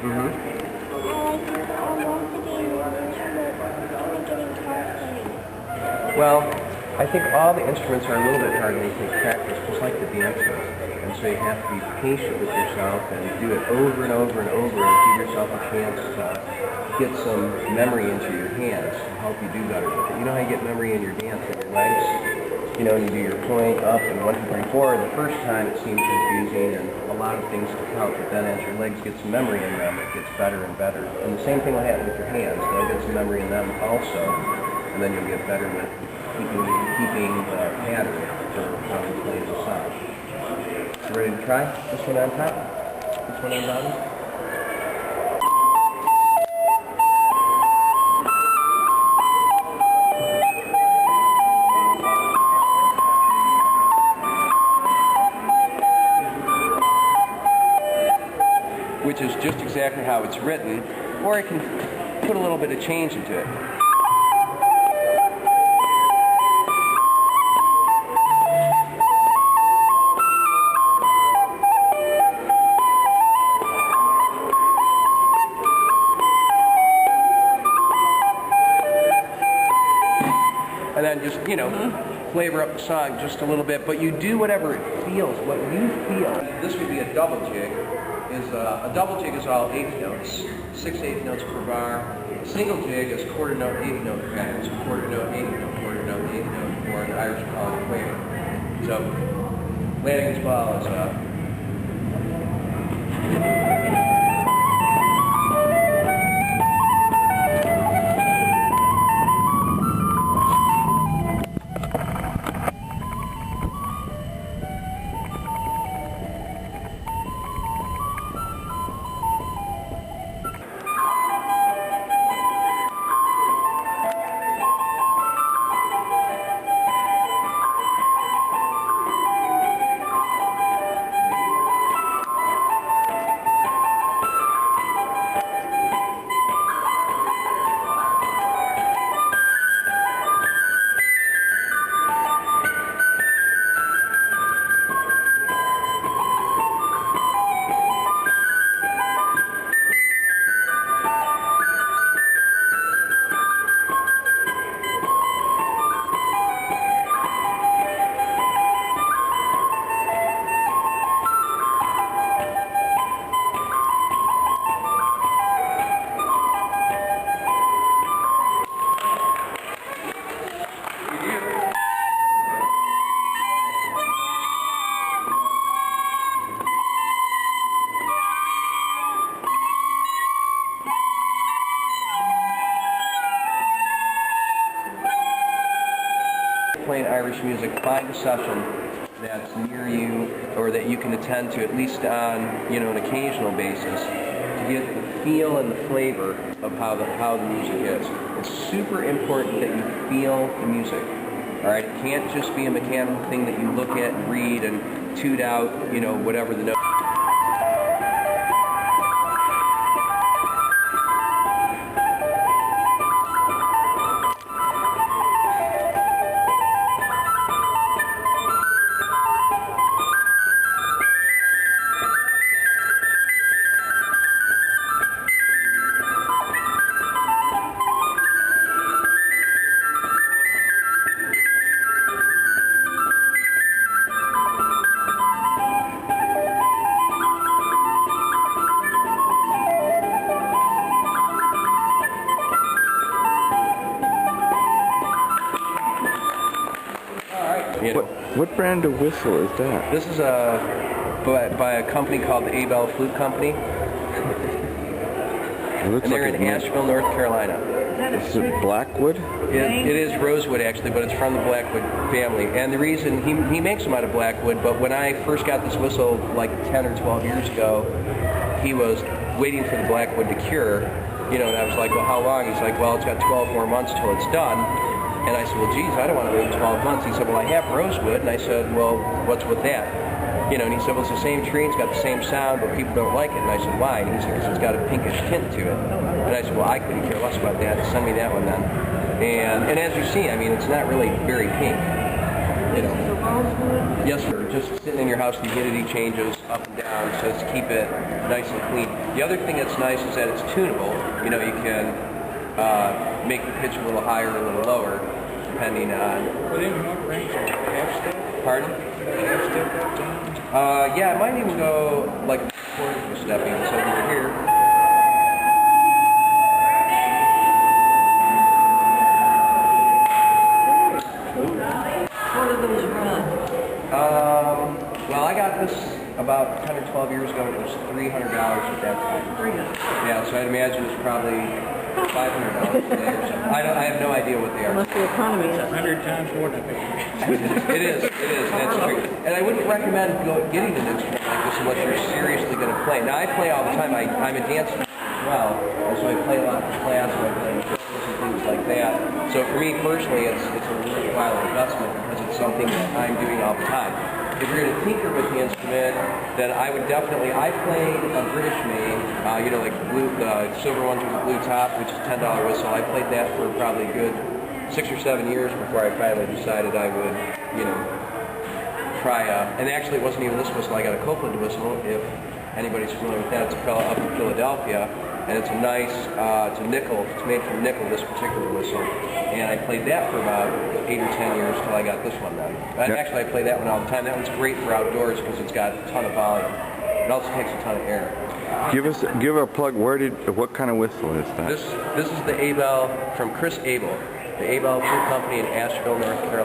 Mm-hmm. I want to be a musician, but kind of getting taught any. Well, I think all the instruments are a little bit hard when you take practice, just like the dances. And so you have to be patient with yourself and do it over and over and over and give yourself a chance to get some memory into your hands to help you do better with it. You know how you get memory in your dance in your legs? You know, and you do your point up and 1, 2, 3, 4. The first time it seems confusing and a lot of things to count, but then as your legs get some memory in them, it gets better and better. And the same thing will happen with your hands. They'll get some memory in them also, and then you'll get better with keeping the pattern for how you play the song. You ready to try? This one on top? This one on bottom? Which is just exactly how it's written, or I can put a little bit of change into it. And then just, you know, flavor up the song just a little bit, but you do whatever it feels, what you feel. This would be a double jig. A double jig is all 8 notes, 6 8 notes per bar. A single jig is quarter note, 8 note patterns, quarter note, 8 note, quarter note, 8 note, or the Irish call it quaver. So, landing this ball is playing Irish music, find a session that's near you or that you can attend to at least on, you know, an occasional basis to get the feel and the flavor of how the music is. It's super important that you feel the music. All right, it can't just be a mechanical thing that you look at and read and toot out, you know, whatever the note. What brand of whistle is that? This is by a company called the Abel Flute Company. And they're in Asheville, North Carolina. Is it Blackwood? It is rosewood actually, but it's from the Blackwood family. And the reason, he makes them out of Blackwood, but when I first got this whistle like 10 or 12 years ago, he was waiting for the Blackwood to cure, you know, and I was like, well, how long? He's like, well, it's got 12 more months till it's done. And I said, well, geez, I don't want to wait 12 months. He said, well, I have rosewood. And I said, well, what's with that? You know, and he said, well, it's the same tree, it's got the same sound, but people don't like it. And I said, why? And he said, because it's got a pinkish tint to it. And I said, well, I couldn't care less about that. Send me that one then. And as you see, I mean, it's not really very pink. You know. Yes, sir. Just sitting in your house, the humidity changes. up and down, so to keep it nice and clean. The other thing that's nice is that it's tunable. You know, you can make the pitch a little higher or a little lower, depending on... But in what range? Half step? Pardon? Half step up down? Yeah, it might even go like a quarter of a step even. So if you're here... What are those run? Well, I got this about 10 or 12 years ago, and it was $300 at that time. 300. Yeah, so I'd imagine it's probably $500 today or something. I have no idea what they are. Unless the economy is 100 times more than that. It is, that's true. And I wouldn't recommend getting an instrument like this unless you're seriously going to play. Now, I play all the time. I'm a dancer as well, and so I play a lot for class, and I play in shows and things like that. So for me personally, it's a worthwhile investment because it's something that I'm doing all the time. If you're going to tinker with the instrument, then I would definitely, I played a British made, you know, like the silver ones with the blue top, which is $10 whistle. I played that for probably a good 6 or 7 years before I finally decided I would, you know, try and actually it wasn't even this whistle, I got a Copeland whistle, if anybody's familiar with that. It's a fellow up in Philadelphia, and it's a nice, it's a nickel, it's made from nickel, this particular whistle, and I played that for about 8 or 10 years till I got this one done. And actually I play that one all the time. That one's great for outdoors because it's got a ton of volume. It also takes a ton of air. Give a plug. What kind of whistle is that? This is the Abel from Chris Abel, the Abel Fruit Company in Asheville, North Carolina.